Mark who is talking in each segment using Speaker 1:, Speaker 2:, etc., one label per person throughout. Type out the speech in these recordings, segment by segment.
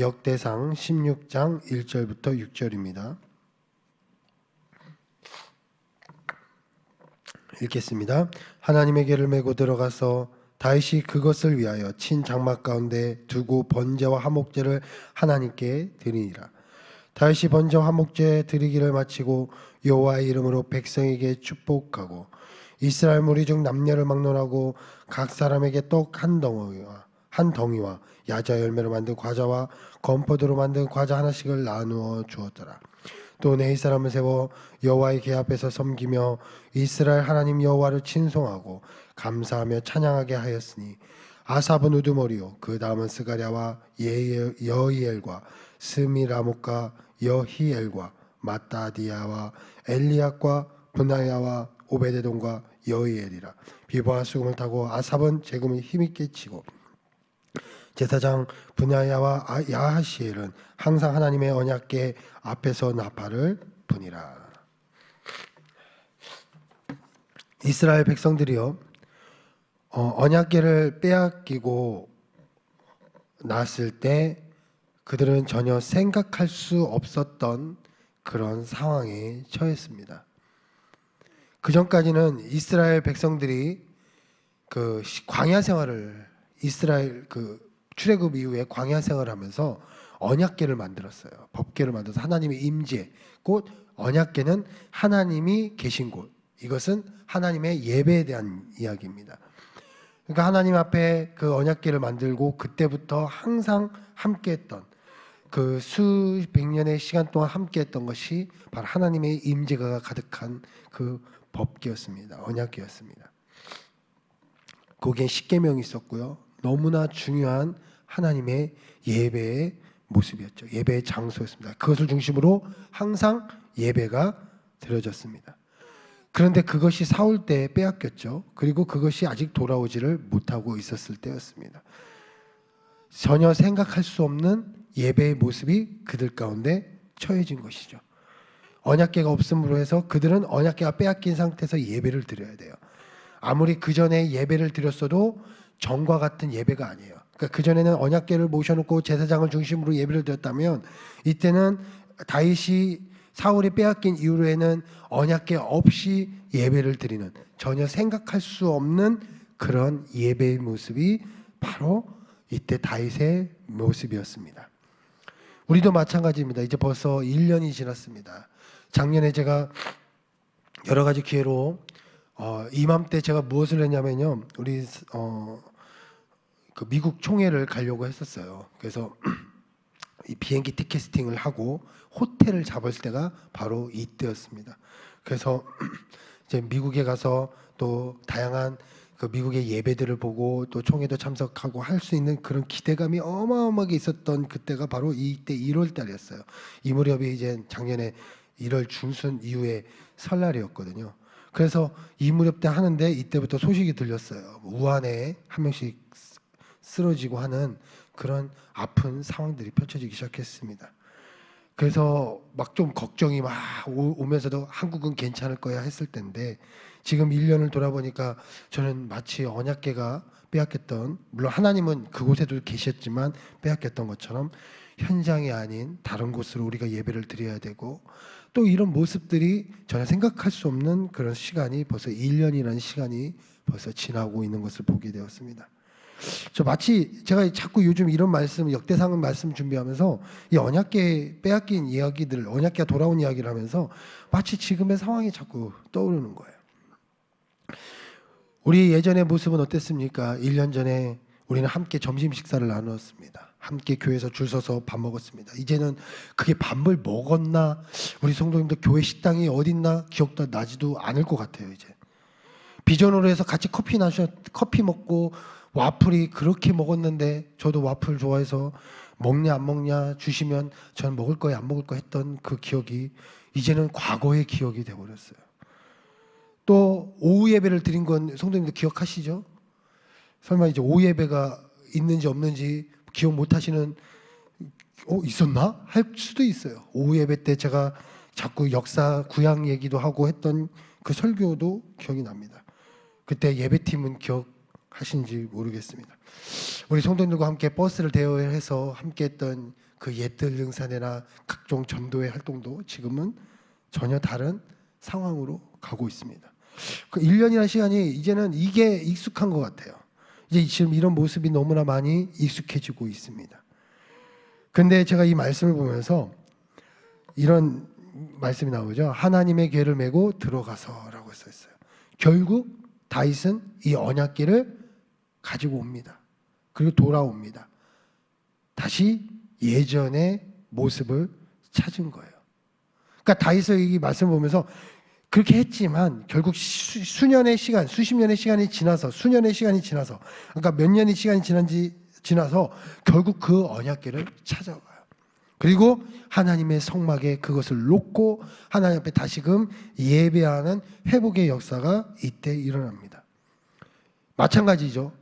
Speaker 1: 역대상 16장 1절부터 6절입니다. 읽겠습니다. 하나님에게를 메고 들어가서 다윗이 그것을 위하여 친 장막 가운데 두고 번제와 화목제를 하나님께 드리니라. 다윗이 번제와 화목제 드리기를 마치고 여호와의 이름으로 백성에게 축복하고 이스라엘 무리 중 남녀를 막론하고 각 사람에게 떡 한 덩이와 야자 열매로 만든 과자와 건포도로 만든 과자 하나씩을 나누어 주었더라. 또 네 사람을 세워 여호와의 궤 앞에서 섬기며 이스라엘 하나님 여호와를 친송하고 감사하며 찬양하게 하였으니 아삽은 우두머리요 그 다음은 스가랴와 여이엘과 스미라목과 여히엘과 마따디아와 엘리압과 분하야와 오베데돔과 여이엘이라. 비바와 수금을 타고 아삽은 재금을 힘있게 치고 제사장 분야야와 야하시엘은 항상 하나님의 언약궤 앞에서 나팔을 부니라. 이스라엘 백성들이요 언약궤를 빼앗기고 났을 때 그들은 전혀 생각할 수 없었던 그런 상황에 처했습니다. 그 전까지는 이스라엘 백성들이 그 광야 생활을 이스라엘 출애굽 이후에 광야 생활을 하면서 언약궤를 만들었어요. 법궤를 만들어서 하나님의 임재, 곧 언약궤는 하나님이 계신 곳. 이것은 하나님의 예배에 대한 이야기입니다. 그러니까 하나님 앞에 그 언약궤를 만들고 그때부터 항상 함께했던 그 수백 년의 시간 동안 함께했던 것이 바로 하나님의 임재가 가득한 그 법궤였습니다. 언약궤였습니다. 거기에 십계명이 있었고요. 너무나 중요한 하나님의 예배의 모습이었죠. 예배의 장소였습니다. 그것을 중심으로 항상 예배가 드려졌습니다. 그런데 그것이 사울 때 빼앗겼죠. 그리고 그것이 아직 돌아오지를 못하고 있었을 때였습니다. 전혀 생각할 수 없는 예배의 모습이 그들 가운데 처해진 것이죠. 언약궤가 없음으로 해서 그들은 언약궤가 빼앗긴 상태에서 예배를 드려야 돼요. 아무리 그 전에 예배를 드렸어도 전과 같은 예배가 아니에요. 그러니까 그 전에는 언약궤를 모셔놓고 제사장을 중심으로 예배를 드렸다면 이때는 다윗이 사울이 빼앗긴 이후에는 언약궤 없이 예배를 드리는 전혀 생각할 수 없는 그런 예배의 모습이 바로 이때 다윗의 모습이었습니다. 우리도 마찬가지입니다. 이제 벌써 1년이 지났습니다. 작년에 제가 여러 가지 기회로 이맘때 제가 무엇을 했냐면요. 우리 그 미국 총회를 가려고 했었어요. 그래서 이 비행기 티켓팅을 하고 호텔을 잡을 때가 바로 이때였습니다. 그래서 이제 미국에 가서 또 다양한 그 미국의 예배들을 보고 또 총회도 참석하고 할 수 있는 그런 기대감이 어마어마하게 있었던 그때가 바로 이때 1월 달이었어요. 이 무렵이 이제 작년에 1월 중순 이후에 설날이었거든요. 그래서 이 무렵 때 하는데 이때부터 소식이 들렸어요. 우한에 한 명씩 쓰러지고 하는 그런 아픈 상황들이 펼쳐지기 시작했습니다. 그래서 막 좀 걱정이 막 오면서도 한국은 괜찮을 거야 했을 텐데 지금 1년을 돌아보니까 저는 마치 언약궤가 빼앗겼던, 물론 하나님은 그곳에도 계셨지만 빼앗겼던 것처럼 현장이 아닌 다른 곳으로 우리가 예배를 드려야 되고 또 이런 모습들이 전혀 생각할 수 없는 그런 시간이 벌써 1년이라는 시간이 벌써 지나고 있는 것을 보게 되었습니다. 저 마치 제가 자꾸 요즘 이런 말씀, 역대상 말씀 준비하면서 이 언약궤 빼앗긴 이야기들, 언약궤가 돌아온 이야기를 하면서 마치 지금의 상황이 자꾸 떠오르는 거예요. 우리 예전의 모습은 어땠습니까? 1년 전에 우리는 함께 점심 식사를 나누었습니다. 함께 교회에서 줄 서서 밥 먹었습니다. 이제는 그게 밥을 먹었나, 우리 성도님들 교회 식당이 어딨나 기억도 나지도 않을 것 같아요. 이제 비전으로 해서 같이 커피 먹고 와플이 그렇게 먹었는데 저도 와플 좋아해서 먹냐 안 먹냐 주시면 저는 먹을 거야 안 먹을 거 했던 그 기억이 이제는 과거의 기억이 되어버렸어요. 또 오후 예배를 드린 건 성도님들 기억하시죠? 설마 이제 오후 예배가 있는지 없는지 기억 못 하시는 있었나? 할 수도 있어요. 오후 예배 때 제가 자꾸 역사 구약 얘기도 하고 했던 그 설교도 기억이 납니다. 그때 예배팀은 기억하시는지 모르겠습니다. 우리 성도님들과 함께 버스를 대여해서 함께 했던 그 옛들 등산회나 각종 전도의 활동도 지금은 전혀 다른 상황으로 가고 있습니다. 그 1년이라는 시간이 이제는 이게 익숙한 것 같아요. 이제 지금 이런 모습이 너무나 많이 익숙해지고 있습니다. 근데 제가 이 말씀을 보면서 이런 말씀이 나오죠. 하나님의 궤를 메고 들어가서라고 썼어요. 결국 다윗은 이 언약궤를 가지고 옵니다. 그리고 돌아옵니다. 다시 예전의 모습을 찾은 거예요. 그러니까 다윗의 이 말씀을 보면서 그렇게 했지만 결국 수년의 시간, 수십 년의 시간이 지나서, 수년의 시간이 지나서, 그러니까 몇 년의 시간이 지나서 결국 그 언약궤를 찾아와요. 그리고 하나님의 성막에 그것을 놓고 하나님 앞에 다시금 예배하는 회복의 역사가 이때 일어납니다. 마찬가지죠.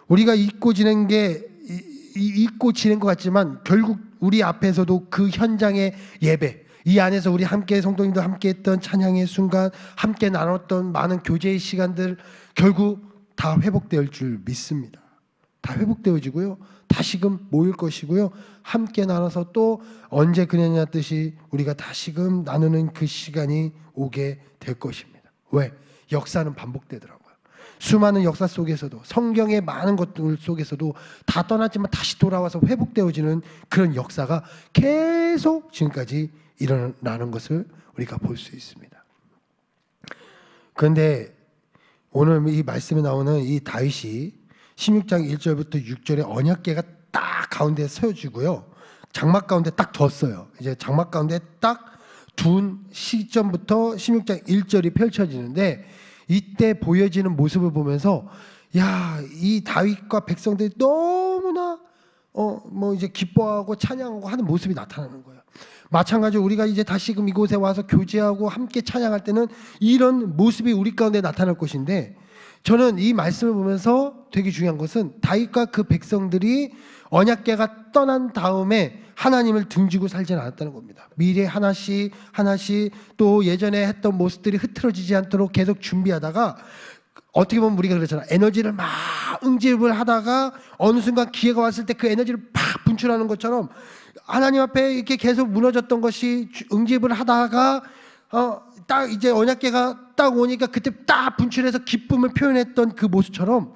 Speaker 1: 우리가 잊고 지낸 것 같지만 결국 우리 앞에서도 그 현장의 예배, 이 안에서 우리 함께 성도님도 함께 했던 찬양의 순간, 함께 나눴던 많은 교제의 시간들 결국 다 회복될 줄 믿습니다. 다 회복되어지고요. 다시금 모일 것이고요. 함께 나눠서 또 언제 그랬냐 뜻이 우리가 다시금 나누는 그 시간이 오게 될 것입니다. 왜? 역사는 반복되더라고요. 수많은 역사 속에서도 성경의 많은 것들 속에서도 다 떠났지만 다시 돌아와서 회복되어지는 그런 역사가 계속 지금까지 일어나는 것을 우리가 볼 수 있습니다. 그런데 오늘 이 말씀에 나오는 이 다윗이 16장 1절부터 6절에 언약궤가 딱 가운데 세워지고요. 장막 가운데 딱 뒀어요. 이제 장막 가운데 딱 둔 시점부터 16장 1절이 펼쳐지는데 이때 보여지는 모습을 보면서 야, 이 다윗과 백성들이 너무나 이제 기뻐하고 찬양하고 하는 모습이 나타나는 거예요. 마찬가지로 우리가 이제 다시금 이곳에 와서 교제하고 함께 찬양할 때는 이런 모습이 우리 가운데 나타날 것인데 저는 이 말씀을 보면서 되게 중요한 것은 다윗과 그 백성들이 언약궤가 떠난 다음에 하나님을 등지고 살지는 않았다는 겁니다. 미리 하나씩 또 예전에 했던 모습들이 흐트러지지 않도록 계속 준비하다가 어떻게 보면 우리가 그렇잖아. 에너지를 막 응집을 하다가 어느 순간 기회가 왔을 때 그 에너지를 팍 분출하는 것처럼 하나님 앞에 이렇게 계속 무너졌던 것이 응집을 하다가 딱 이제 언약궤가 딱 오니까 그때 딱 분출해서 기쁨을 표현했던 그 모습처럼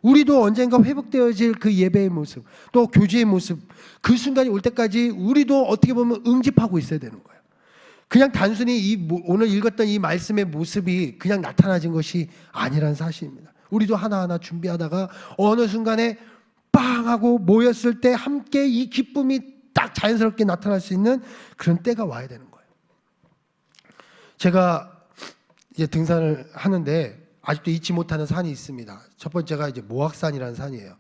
Speaker 1: 우리도 언젠가 회복되어질 그 예배의 모습 또 교제의 모습 그 순간이 올 때까지 우리도 어떻게 보면 응집하고 있어야 되는 거예요. 그냥 단순히 오늘 읽었던 이 말씀의 모습이 그냥 나타나진 것이 아니란 사실입니다. 우리도 하나하나 준비하다가 어느 순간에 빵 하고 모였을 때 함께 이 기쁨이 딱 자연스럽게 나타날 수 있는 그런 때가 와야 되는 거예요. 제가 이제 등산을 하는데 아직도 잊지 못하는 산이 있습니다. 첫 번째가 이제 모악산이라는 산이에요.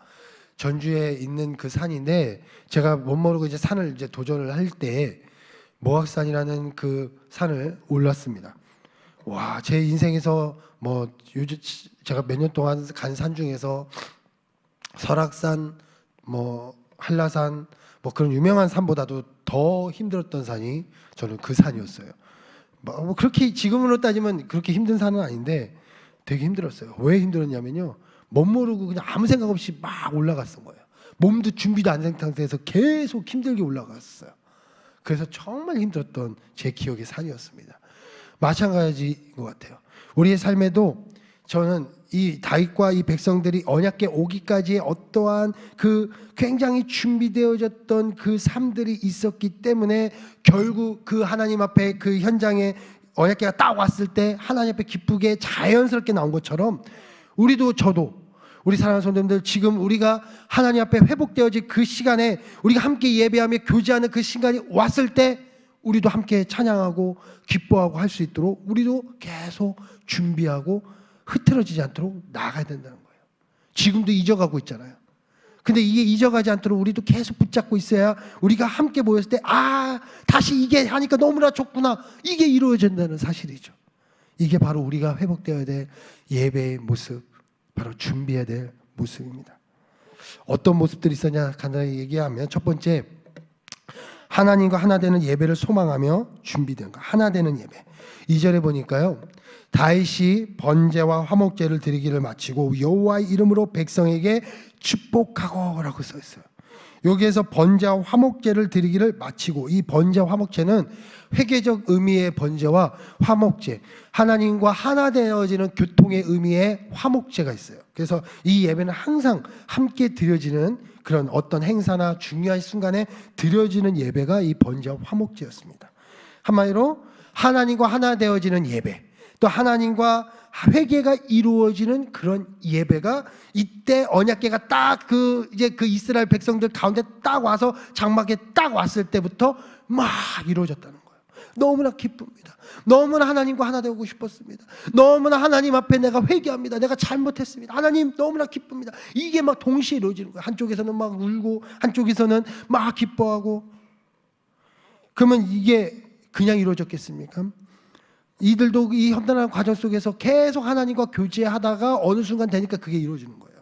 Speaker 1: 전주에 있는 그 산인데 제가 못 모르고 이제 산을 이제 도전을 할 때 모악산이라는 그 산을 올랐습니다. 와, 제 인생에서 요즘 제가 몇 년 동안 간 산 중에서 설악산, 한라산, 그런 유명한 산보다도 더 힘들었던 산이 저는 그 산이었어요. 그렇게 지금으로 따지면 그렇게 힘든 산은 아닌데 되게 힘들었어요. 왜 힘들었냐면요. 못 모르고 그냥 아무 생각 없이 막 올라갔던 거예요. 몸도 준비도 안 된 상태에서 계속 힘들게 올라갔어요. 그래서 정말 힘들었던 제 기억의 산이었습니다. 마찬가지인 것 같아요. 우리의 삶에도 저는 이 다윗과 이 백성들이 언약궤 오기까지의 어떠한 그 굉장히 준비되어졌던 그 삶들이 있었기 때문에 결국 그 하나님 앞에 그 현장에 언약궤가 딱 왔을 때 하나님 앞에 기쁘게 자연스럽게 나온 것처럼 우리도 저도 우리 사랑하는 성도님들 지금 우리가 하나님 앞에 회복되어질 그 시간에 우리가 함께 예배하며 교제하는 그 시간이 왔을 때 우리도 함께 찬양하고 기뻐하고 할 수 있도록 우리도 계속 준비하고 흐트러지지 않도록 나아가야 된다는 거예요. 지금도 잊어가고 있잖아요. 근데 이게 잊어가지 않도록 우리도 계속 붙잡고 있어야 우리가 함께 모였을 때 다시 이게 하니까 너무나 좋구나. 이게 이루어진다는 사실이죠. 이게 바로 우리가 회복되어야 될 예배의 모습, 바로 준비해야 될 모습입니다. 어떤 모습들이 있었냐 간단히 얘기하면 첫 번째, 하나님과 하나 되는 예배를 소망하며 준비된 것. 하나 되는 예배. 2절에 보니까요. 다윗이 번제와 화목제를 드리기를 마치고 여호와의 이름으로 백성에게 축복하고라고 써 있어요. 여기에서 번제와 화목제를 드리기를 마치고, 이 번제와 화목제는 회계적 의미의 번제와 화목제, 하나님과 하나 되어지는 교통의 의미의 화목제가 있어요. 그래서 이 예배는 항상 함께 드려지는 그런 어떤 행사나 중요한 순간에 드려지는 예배가 이 번제와 화목제였습니다. 한마디로 하나님과 하나 되어지는 예배, 또 하나님과 회개가 이루어지는 그런 예배가 이때 언약궤가 딱 그 이스라엘 백성들 가운데 딱 와서 장막에 딱 왔을 때부터 막 이루어졌다는 거예요. 너무나 기쁩니다. 너무나 하나님과 하나 되고 싶었습니다. 너무나 하나님 앞에 내가 회개합니다. 내가 잘못했습니다. 하나님 너무나 기쁩니다. 이게 막 동시에 이루어지는 거예요. 한쪽에서는 막 울고 한쪽에서는 막 기뻐하고. 그러면 이게 그냥 이루어졌겠습니까? 이들도 이 험난한 과정 속에서 계속 하나님과 교제하다가 어느 순간 되니까 그게 이루어지는 거예요.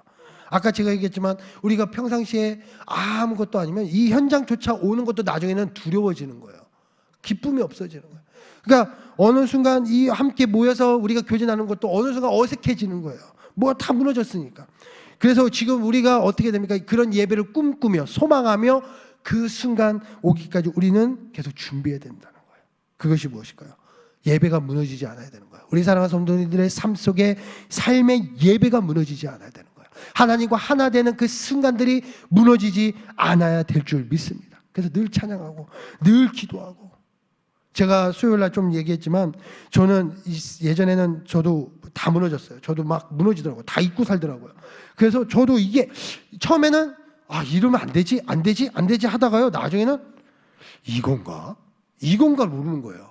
Speaker 1: 아까 제가 얘기했지만 우리가 평상시에 아무것도 아니면 이 현장조차 오는 것도 나중에는 두려워지는 거예요. 기쁨이 없어지는 거예요. 그러니까 어느 순간 이 함께 모여서 우리가 교제 나누는 것도 어느 순간 어색해지는 거예요. 뭐 다 무너졌으니까. 그래서 지금 우리가 어떻게 됩니까? 그런 예배를 꿈꾸며 소망하며 그 순간 오기까지 우리는 계속 준비해야 된다는 거예요. 그것이 무엇일까요? 예배가 무너지지 않아야 되는 거예요. 우리 사랑하는 성도님들의 삶 속에 삶의 예배가 무너지지 않아야 되는 거예요. 하나님과 하나 되는 그 순간들이 무너지지 않아야 될 줄 믿습니다. 그래서 늘 찬양하고 늘 기도하고. 제가 수요일 날 좀 얘기했지만 저는 예전에는 저도 다 무너졌어요. 저도 막 무너지더라고요. 다 잊고 살더라고요. 그래서 저도 이게 처음에는 이러면 안 되지 하다가요. 나중에는 이건가 모르는 거예요.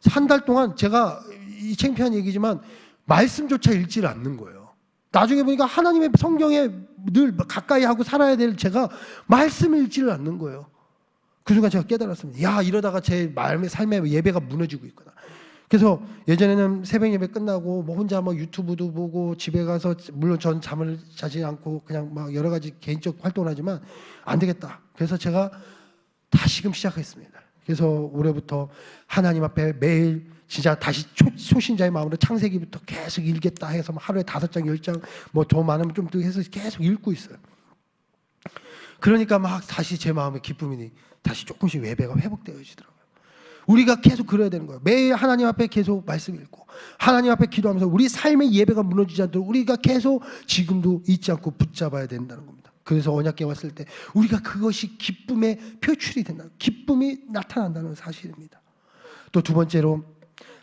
Speaker 1: 한 달 동안 제가 이 창피한 얘기지만 말씀조차 읽지를 않는 거예요. 나중에 보니까 하나님의 성경에 늘 가까이 하고 살아야 될 제가 말씀을 읽지를 않는 거예요. 그 순간 제가 깨달았습니다. 이러다가 제 삶의 예배가 무너지고 있구나. 그래서 예전에는 새벽 예배 끝나고 뭐 혼자 뭐 유튜브도 보고 집에 가서 물론 전 잠을 자지 않고 그냥 막 여러 가지 개인적 활동을 하지만 안 되겠다. 그래서 제가 다시금 시작했습니다. 그래서 올해부터 하나님 앞에 매일 진짜 다시 초신자의 마음으로 창세기부터 계속 읽겠다 해서 하루에 5장, 10장 뭐 더 많으면 좀 더 해서 계속 읽고 있어요. 그러니까 막 다시 제 마음의 기쁨이 다시 조금씩 예배가 회복되어지더라고요. 우리가 계속 그래야 되는 거예요. 매일 하나님 앞에 계속 말씀 읽고 하나님 앞에 기도하면서 우리 삶의 예배가 무너지지 않도록 우리가 계속 지금도 잊지 않고 붙잡아야 된다는 겁니다. 그래서 언약궤 왔을 때 우리가 그것이 기쁨의 표출이 된다. 기쁨이 나타난다는 사실입니다. 또 두 번째로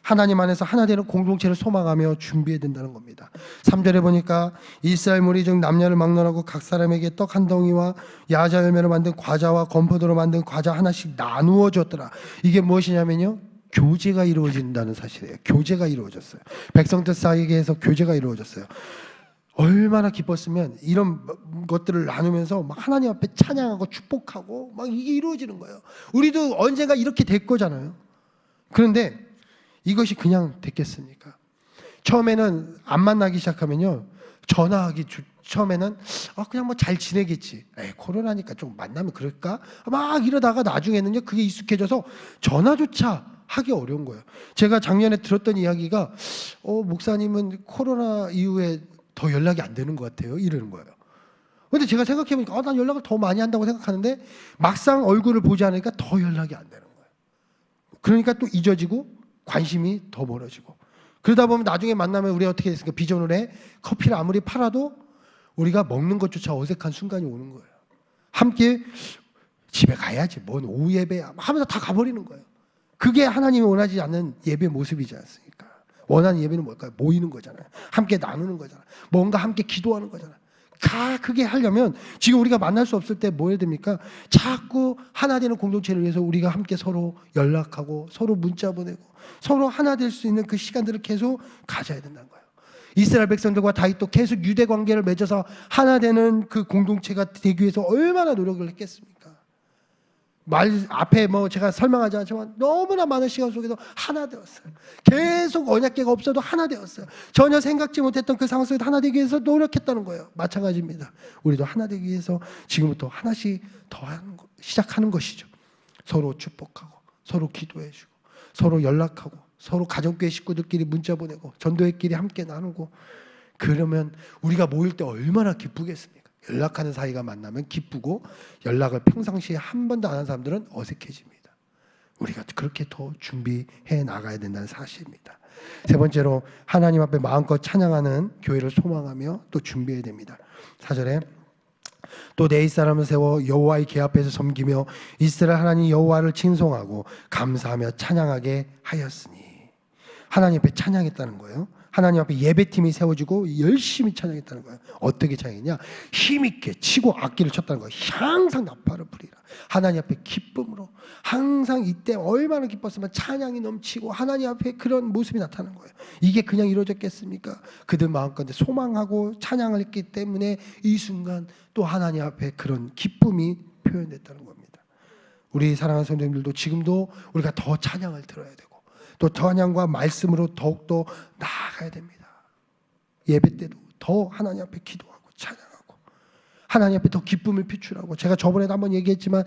Speaker 1: 하나님 안에서 하나 되는 공동체를 소망하며 준비해야 된다는 겁니다. 3절에 보니까 이스라엘 무리 중 남녀를 막론하고 각 사람에게 떡 한 덩이와 야자 열매로 만든 과자와 건포도로 만든 과자 하나씩 나누어 줬더라. 이게 무엇이냐면요, 교제가 이루어진다는 사실이에요. 교제가 이루어졌어요. 백성들 사이에서 교제가 이루어졌어요. 얼마나 기뻤으면 이런 것들을 나누면서 막 하나님 앞에 찬양하고 축복하고 막 이게 이루어지는 거예요. 우리도 언젠가 이렇게 될 거잖아요. 그런데 이것이 그냥 됐겠습니까? 처음에는 안 만나기 시작하면요, 전화하기 처음에는 그냥 뭐 잘 지내겠지. 코로나니까 좀 만나면 그럴까? 막 이러다가 나중에는요 그게 익숙해져서 전화조차 하기 어려운 거예요. 제가 작년에 들었던 이야기가 목사님은 코로나 이후에 더 연락이 안 되는 것 같아요. 이러는 거예요. 근데 제가 생각해보니까 난 연락을 더 많이 한다고 생각하는데 막상 얼굴을 보지 않으니까 더 연락이 안 되는 거예요. 그러니까 또 잊어지고 관심이 더 멀어지고 그러다 보면 나중에 만나면 우리가 어떻게 됐습니까? 비전을 해 커피를 아무리 팔아도 우리가 먹는 것조차 어색한 순간이 오는 거예요. 함께 집에 가야지 뭔 오후 예배야 하면서 다 가버리는 거예요. 그게 하나님이 원하지 않는 예배 모습이지 않습니까? 원하는 예배는 뭘까요? 모이는 거잖아요. 함께 나누는 거잖아요. 뭔가 함께 기도하는 거잖아요. 그게 하려면 지금 우리가 만날 수 없을 때 뭐 해야 됩니까? 자꾸 하나 되는 공동체를 위해서 우리가 함께 서로 연락하고 서로 문자 보내고 서로 하나 될 수 있는 그 시간들을 계속 가져야 된다는 거예요. 이스라엘 백성들과 다윗도 계속 유대 관계를 맺어서 하나 되는 그 공동체가 되기 위해서 얼마나 노력을 했겠습니까? 말 앞에 뭐 제가 설명하지 않지만 너무나 많은 시간 속에서 하나 되었어요. 계속 언약궤가 없어도 하나 되었어요. 전혀 생각지 못했던 그 상황 속에서 하나 되기 위해서 노력했다는 거예요. 마찬가지입니다. 우리도 하나 되기 위해서 지금부터 하나씩 더 시작하는 것이죠. 서로 축복하고 서로 기도해주고 서로 연락하고 서로 가정교회 식구들끼리 문자 보내고 전도회끼리 함께 나누고 그러면 우리가 모일 때 얼마나 기쁘겠습니까? 연락하는 사이가 만나면 기쁘고 연락을 평상시에 한 번도 안 한 사람들은 어색해집니다. 우리가 그렇게 더 준비해 나가야 된다는 사실입니다. 세 번째로 하나님 앞에 마음껏 찬양하는 교회를 소망하며 또 준비해야 됩니다. 4절에 또 내 이사람을 세워 여호와의 궤 앞에서 섬기며 이스라엘 하나님 여호와를 칭송하고 감사하며 찬양하게 하였으니, 하나님 앞에 찬양했다는 거예요. 하나님 앞에 예배팀이 세워지고 열심히 찬양했다는 거예요. 어떻게 찬양했냐? 힘있게 치고 악기를 쳤다는 거예요. 항상 나팔을 부리라. 하나님 앞에 기쁨으로, 항상 이때 얼마나 기뻤으면 찬양이 넘치고 하나님 앞에 그런 모습이 나타나는 거예요. 이게 그냥 이루어졌겠습니까? 그들 마음가운데 소망하고 찬양을 했기 때문에 이 순간 또 하나님 앞에 그런 기쁨이 표현됐다는 겁니다. 우리 사랑하는 성도님들도 지금도 우리가 더 찬양을 들어야 되고 또 찬양과 말씀으로 더욱더 나아가야 됩니다. 예배 때도 더 하나님 앞에 기도하고 찬양하고 하나님 앞에 더 기쁨을 표출하고, 제가 저번에도 한번 얘기했지만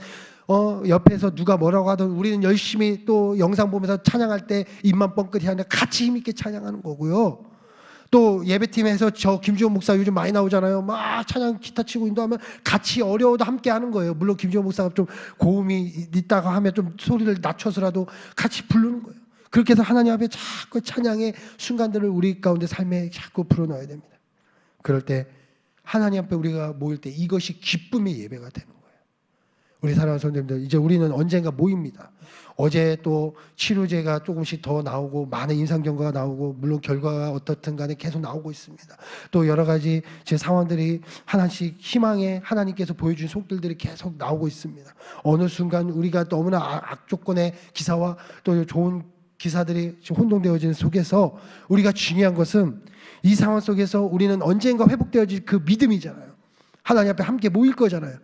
Speaker 1: 옆에서 누가 뭐라고 하든 우리는 열심히 또 영상 보면서 찬양할 때 입만 뻥끗이 아니라 같이 힘있게 찬양하는 거고요. 또 예배팀에서 저 김주호 목사 요즘 많이 나오잖아요. 막 찬양 기타 치고 인도하면 같이 어려워도 함께 하는 거예요. 물론 김주호 목사가 좀 고음이 있다가 하면 좀 소리를 낮춰서라도 같이 부르는 거예요. 그렇게 해서 하나님 앞에 자꾸 찬양의 순간들을 우리 가운데 삶에 자꾸 불어넣어야 됩니다. 그럴 때 하나님 앞에 우리가 모일 때 이것이 기쁨의 예배가 되는 거예요. 우리 사랑하는 성도님들, 이제 우리는 언젠가 모입니다. 어제 또 치료제가 조금씩 더 나오고 많은 임상 결과가 나오고 물론 결과가 어떻든 간에 계속 나오고 있습니다. 또 여러 가지 제 상황들이 하나씩 희망의 하나님께서 보여준 속들이 계속 나오고 있습니다. 어느 순간 우리가 너무나 악조건의 기사와 또 좋은 기사들이 지금 혼동되어지는 속에서 우리가 중요한 것은 이 상황 속에서 우리는 언젠가 회복되어질 그 믿음이잖아요. 하나님 앞에 함께 모일 거잖아요.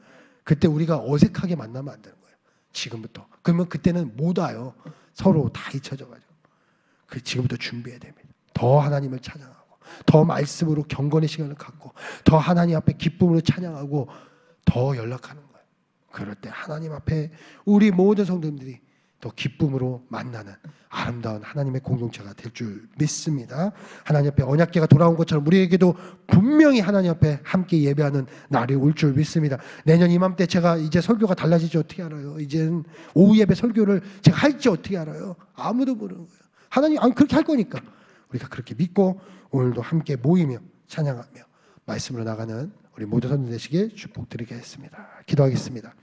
Speaker 1: 그때 우리가 어색하게 만나면 안 되는 거예요. 지금부터. 그러면 그때는 못 와요. 서로 다 잊혀져가지고. 지금부터 준비해야 됩니다. 더 하나님을 찬양하고 더 말씀으로 경건의 시간을 갖고 더 하나님 앞에 기쁨으로 찬양하고 더 연락하는 거예요. 그럴 때 하나님 앞에 우리 모든 성도님들이 더 기쁨으로 만나는 아름다운 하나님의 공동체가 될 줄 믿습니다. 하나님 앞에 언약궤가 돌아온 것처럼 우리에게도 분명히 하나님 앞에 함께 예배하는 날이 올 줄 믿습니다. 내년 이맘때 제가 이제 설교가 달라질지 어떻게 알아요? 이제는 오후 예배 설교를 제가 할지 어떻게 알아요? 아무도 모르는 거예요. 하나님 그렇게 할 거니까 우리가 그렇게 믿고 오늘도 함께 모이며 찬양하며 말씀으로 나가는 우리 모두 선들 되시길 축복드리겠습니다. 기도하겠습니다.